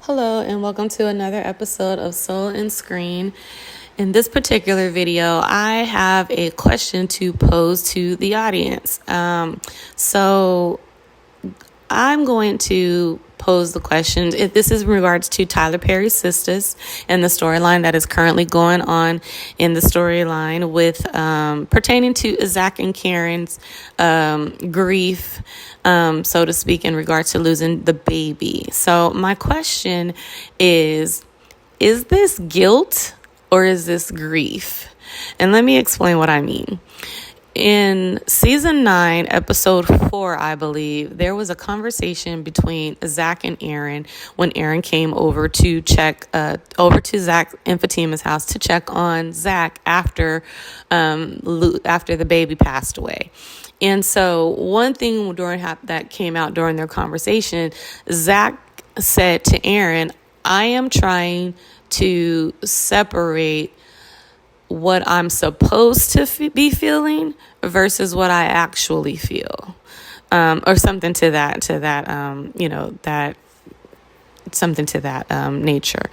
Hello and welcome to another episode of Soul and Screen. In this particular video, I have a question to pose to the audience. So I'm going to pose the question. This is in regards to Tyler Perry's Sistas and the storyline that is currently going on in the storyline with pertaining to Zac and Karen's grief, so to speak, in regards to losing the baby. So my question is this guilt or is this grief? And let me explain what I mean. In season 9, episode 4, I believe, there was a conversation between Zac and Aaron when Aaron came over to check over to Zac and Fatima's house to check on Zac after the baby passed away. And so one thing that came out during their conversation, Zac said to Aaron, "I am trying to separate what I'm supposed to be feeling versus what I actually feel," or something to that nature.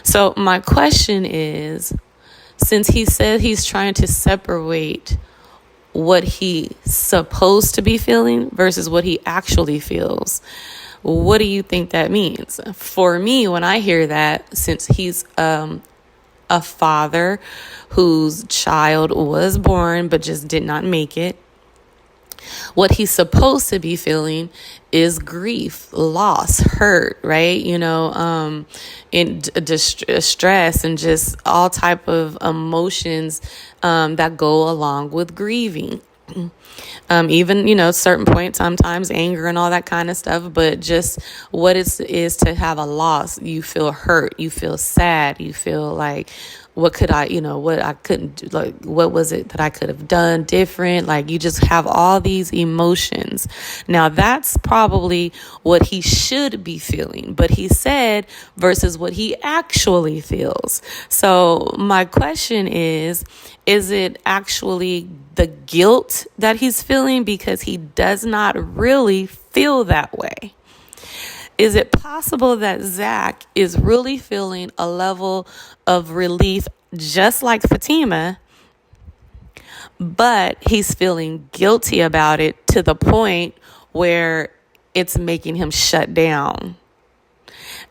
So my question is, since he said he's trying to separate what he's supposed to be feeling versus what he actually feels, what do you think that means? For me, when I hear that, since he's a father whose child was born but just did not make it, what he's supposed to be feeling is grief, loss, hurt, right? Distress and just all type of emotions that go along with grieving. Even, certain points, sometimes anger and all that kind of stuff, but just what it is to have a loss. You feel hurt, you feel sad, you feel like, what could I, what I couldn't do, like, what was it that I could have done different? Like, you just have all these emotions. Now, that's probably what he should be feeling, but he said versus what he actually feels. So my question is it actually the guilt that he's feeling because he does not really feel that way? Is it possible that Zac is really feeling a level of relief just like Fatima, but he's feeling guilty about it to the point where it's making him shut down?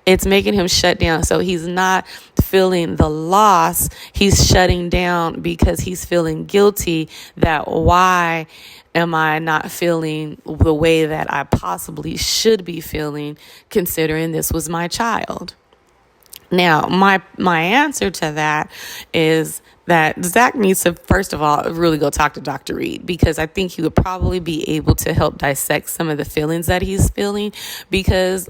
It's making him shut down. So he's not feeling the loss. He's shutting down because he's feeling guilty that why am I not feeling the way that I possibly should be feeling, considering this was my child? Now, my answer to that is that Zac needs to, first of all, really go talk to Dr. Reed, because I think he would probably be able to help dissect some of the feelings that he's feeling, because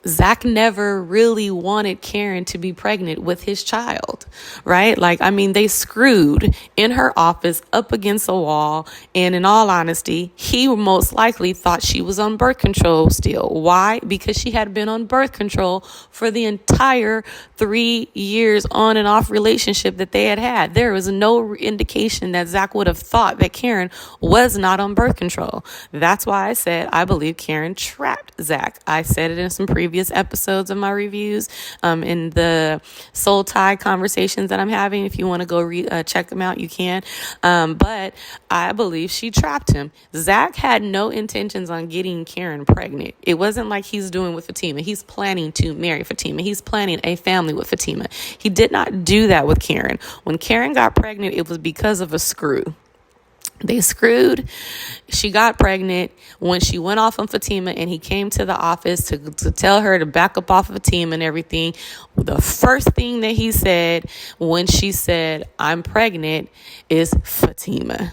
Zac never really wanted Karen to be pregnant with his child, right? They screwed in her office up against a wall. And in all honesty, he most likely thought she was on birth control still. Why? Because she had been on birth control for the entire 3 years on and off relationship that they had. There was no indication that Zac would have thought that Karen was not on birth control. That's why I said I believe Karen trapped Zac. I said it in some previous episodes of my reviews, in the soul tie conversations that I'm having. If you want to go check them out, you can. But I believe she trapped him. Zac had no intentions on getting Karen pregnant. It wasn't like he's doing with Fatima. He's planning to marry Fatima. He's planning a family with Fatima. He did not do that with Karen. When Karen got pregnant, it was because of a screw. They screwed. She got pregnant when she went off on Fatima, and he came to the office to tell her to back up off of Fatima and everything. The first thing that he said when she said, "I'm pregnant," is Fatima.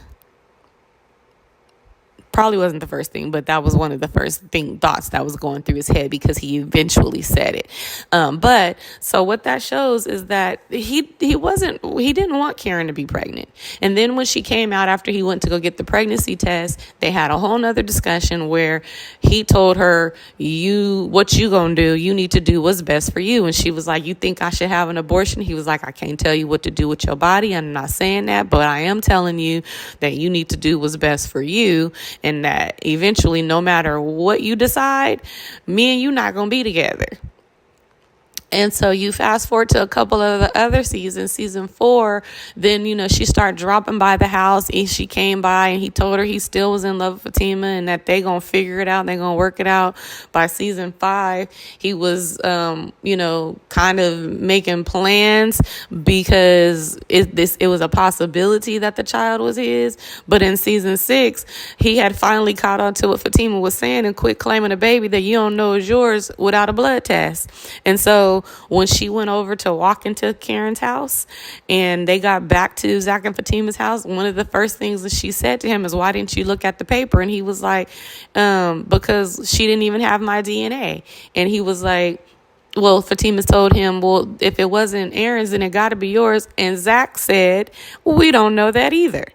Probably wasn't the first thing, but that was one of the first thoughts that was going through his head, because he eventually said it. But so what that shows is that he didn't want Karen to be pregnant. And then when she came out after he went to go get the pregnancy test, they had a whole nother discussion where he told her, what you gonna do? You need to do what's best for you. And she was like, "You think I should have an abortion?" He was like, "I can't tell you what to do with your body. I'm not saying that, but I am telling you that you need to do what's best for you. And that eventually, no matter what you decide, me and you not going to be together." And so you fast forward to a couple of the other seasons, season 4, then, she started dropping by the house, and she came by and he told her he still was in love with Fatima and that they going to figure it out. They're going to work it out. By season 5, he was, kind of making plans because it was a possibility that the child was his. But in season 6, he had finally caught on to what Fatima was saying and quit claiming a baby that you don't know is yours without a blood test. And so when she went over to walk into Karen's house and they got back to Zac and Fatima's house, one of the first things that she said to him is, why didn't you look at the paper? And he was like, because she didn't even have my DNA. And he was like, well, Fatima told him, well, if it wasn't Aaron's, then it got to be yours. And Zac said, well, we don't know that either.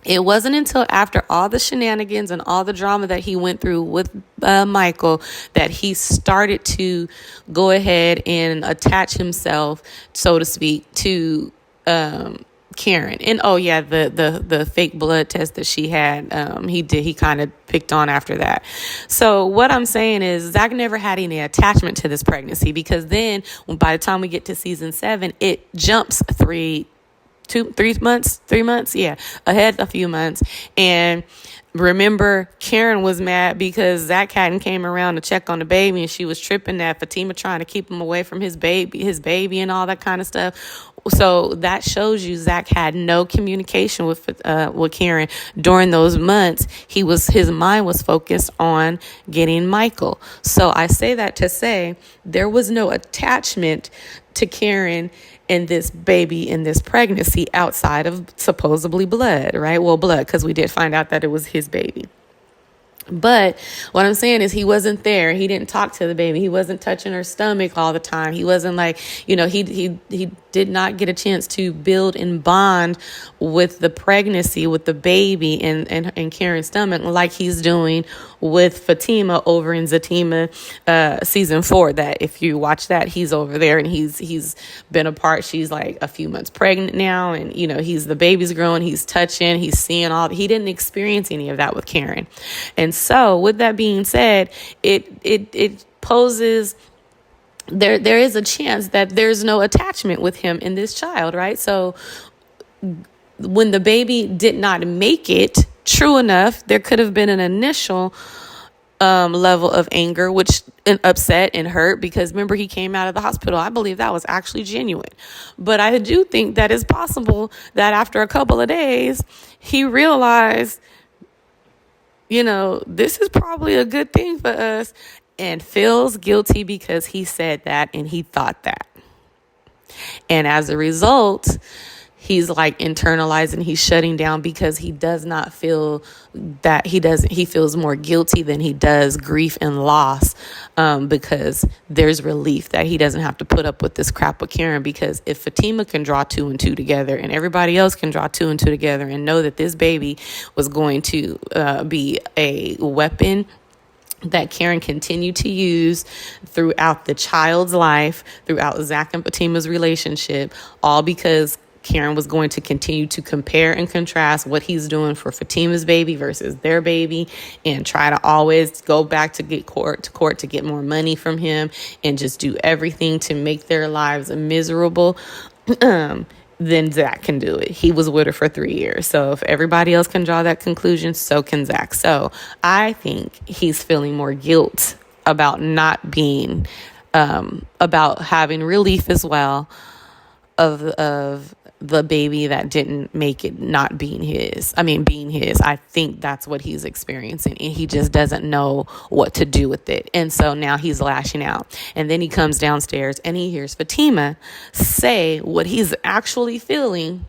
It wasn't until after all the shenanigans and all the drama that he went through with Michael that he started to go ahead and attach himself, so to speak, to Karen. And the fake blood test that she had, he kind of picked on after that. So what I'm saying is Zac never had any attachment to this pregnancy, because then by the time we get to season 7, it jumps 3 months, ahead a few months. And remember, Karen was mad because Zac hadn't came around to check on the baby, and she was tripping that Fatima trying to keep him away from his baby and all that kind of stuff. So that shows you Zac had no communication with Karen during those months. His mind was focused on getting Michael. So I say that to say there was no attachment to Karen in this baby, in this pregnancy, outside of supposedly blood, right? Well, blood, because we did find out that it was his baby. But what I'm saying is he wasn't there. He didn't talk to the baby. He wasn't touching her stomach all the time. He wasn't like, he did not get a chance to build and bond with the pregnancy, with the baby and Karen's stomach, like he's doing with Fatima over in Zatima season 4. That if you watch that, he's over there and he's been apart. She's like a few months pregnant now, and the baby's growing, he's touching, he's seeing all. He didn't experience any of that with Karen. And so with that being said, it poses there is a chance that there's no attachment with him in this child, right? So when the baby did not make it, true enough, there could have been an initial level of anger, which upset and hurt, because remember, he came out of the hospital. I believe that was actually genuine. But I do think that it's possible that after a couple of days, he realized, this is probably a good thing for us, and feels guilty because he said that and he thought that. And as a result, he's like internalizing, he's shutting down, because he does not feel that he feels more guilty than he does grief and loss, because there's relief that he doesn't have to put up with this crap with Karen. Because if Fatima can draw 2 and 2 together, and everybody else can draw 2 and 2 together and know that this baby was going to be a weapon that Karen continued to use throughout the child's life, throughout Zac and Fatima's relationship, all because Karen was going to continue to compare and contrast what he's doing for Fatima's baby versus their baby, and try to always go back to get court to get more money from him, and just do everything to make their lives miserable. Then Zac can do it. He was with her for 3 years. So if everybody else can draw that conclusion, so can Zac. So I think he's feeling more guilt about not being, about having relief as well of the baby that didn't make it not being his. Being his. I think that's what he's experiencing, and he just doesn't know what to do with it. And so now he's lashing out. And then he comes downstairs and he hears Fatima say what he's actually feeling,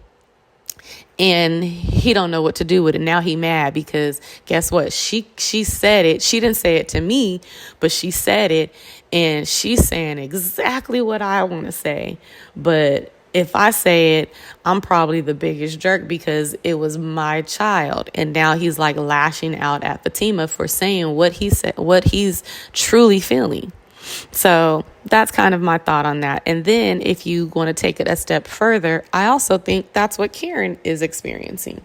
and he don't know what to do with it. Now he mad because guess what? She said it. She didn't say it to me, but she said it, and she's saying exactly what I want to say. But if I say it, I'm probably the biggest jerk because it was my child. And now he's like lashing out at Fatima for saying what he said, what he's truly feeling. So that's kind of my thought on that. And then if you want to take it a step further, I also think that's what Karen is experiencing.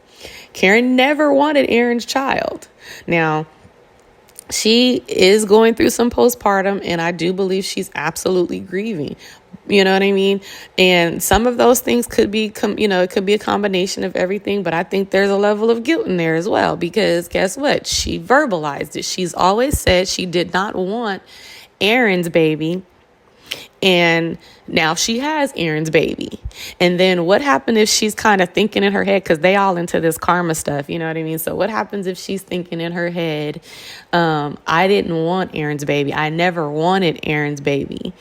Karen never wanted Aaron's child. Now, she is going through some postpartum, and I do believe she's absolutely grieving. You know what I mean? And some of those things could be, it could be a combination of everything, but I think there's a level of guilt in there as well, because guess what? She verbalized it. She's always said she did not want Aaron's baby. And now she has Aaron's baby. And then what happened if she's kind of thinking in her head, because they all into this karma stuff, you know what I mean? So what happens if she's thinking in her head, I didn't want Aaron's baby. I never wanted Aaron's baby.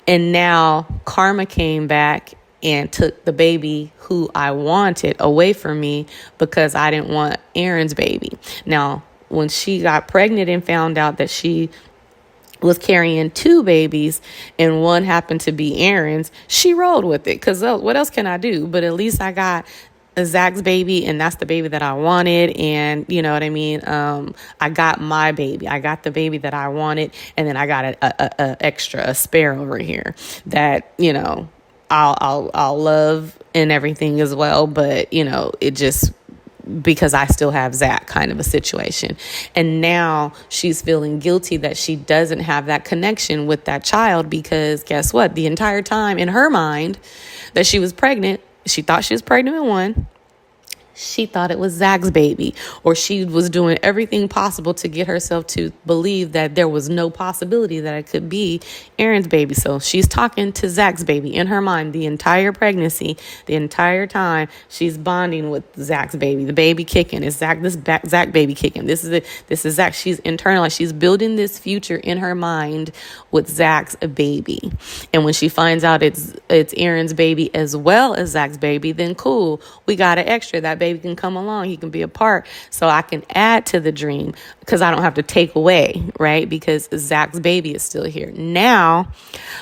And now karma came back and took the baby who I wanted away from me because I didn't want Aaron's baby. Now, when she got pregnant and found out that she was carrying 2 babies and one happened to be Aaron's, she rolled with it, because what else can I do? But at least I got Zach's baby, and that's the baby that I wanted. And you know what I mean? I got my baby. I got the baby that I wanted. And then I got a spare over here that, I'll love and everything as well. But, it just, because I still have Zach kind of a situation. And now she's feeling guilty that she doesn't have that connection with that child, because guess what? The entire time in her mind that she was pregnant, she thought she was pregnant with one. She thought it was Zach's baby, or she was doing everything possible to get herself to believe that there was no possibility that it could be Aaron's baby. So she's talking to Zach's baby in her mind the entire pregnancy, the entire time. She's bonding with Zach's baby. The baby kicking is Zach. Zach baby kicking. This is it. This is Zach. She's internalized. She's building this future in her mind with Zach's baby. And when she finds out it's Aaron's baby as well as Zach's baby, then cool. We got an extra. That baby can come along. He can be a part, so I can add to the dream, because I don't have to take away, right? Because Zach's baby is still here. Now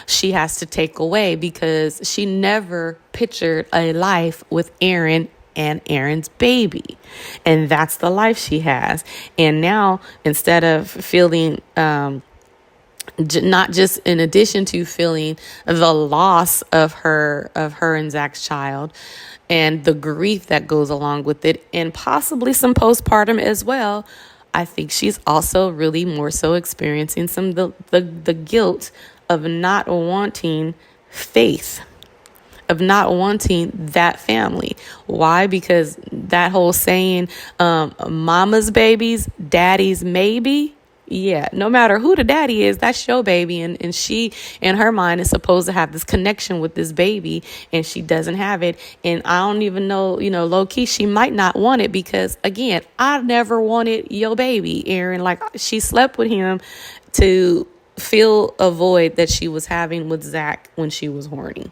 she has to take away, because she never pictured a life with Aaron and Aaron's baby. And that's the life she has. And now, instead of feeling, not just in addition to feeling the loss of her and Zach's child and the grief that goes along with it, and possibly some postpartum as well, I think she's also really more so experiencing some the guilt of not wanting faith, of not wanting that family. Why? Because that whole saying, mama's babies, daddy's maybe. Yeah, no matter who the daddy is, that's your baby. And she, in her mind, is supposed to have this connection with this baby, and she doesn't have it. And I don't even know, low key, she might not want it, because, again, I never wanted your baby, Aaron. Like, she slept with him to fill a void that she was having with Zach when she was horny,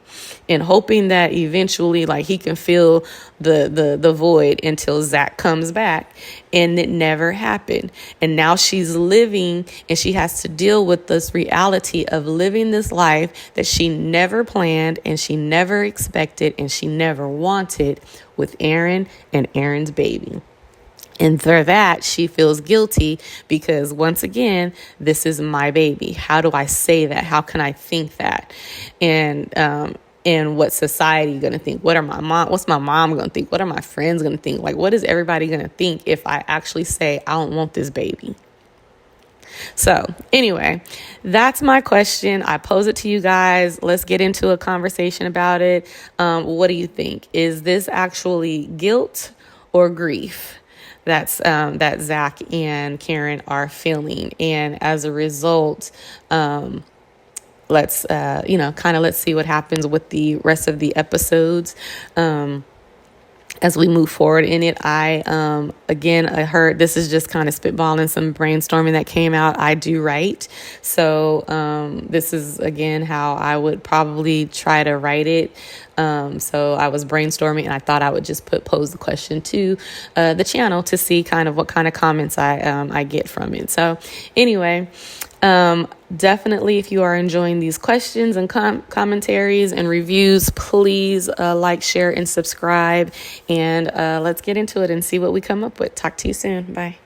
and hoping that eventually, like, he can fill the void until Zach comes back. And it never happened. And now she's living, and she has to deal with this reality of living this life that she never planned, and she never expected, and she never wanted, with Aaron and Aaron's baby. And for that, she feels guilty, because once again, this is my baby. How do I say that? How can I think that? And what society going to think? What's my mom going to think? What are my friends going to think? Like, what is everybody going to think if I actually say I don't want this baby? So anyway, that's my question. I pose it to you guys. Let's get into a conversation about it. What do you think? Is this actually guilt or grief that Zac and Karen are feeling? And as a result, let's see what happens with the rest of the episodes. As we move forward in it, I heard, this is just kind of spitballing some brainstorming that came out. I do write. So this is, again, how I would probably try to write it. So I was brainstorming, and I thought I would just pose the question to the channel to see kind of what kind of comments I get from it. So anyway, definitely, if you are enjoying these questions and commentaries and reviews, please like, share, and subscribe. And let's get into it and see what we come up with. Talk to you soon. Bye.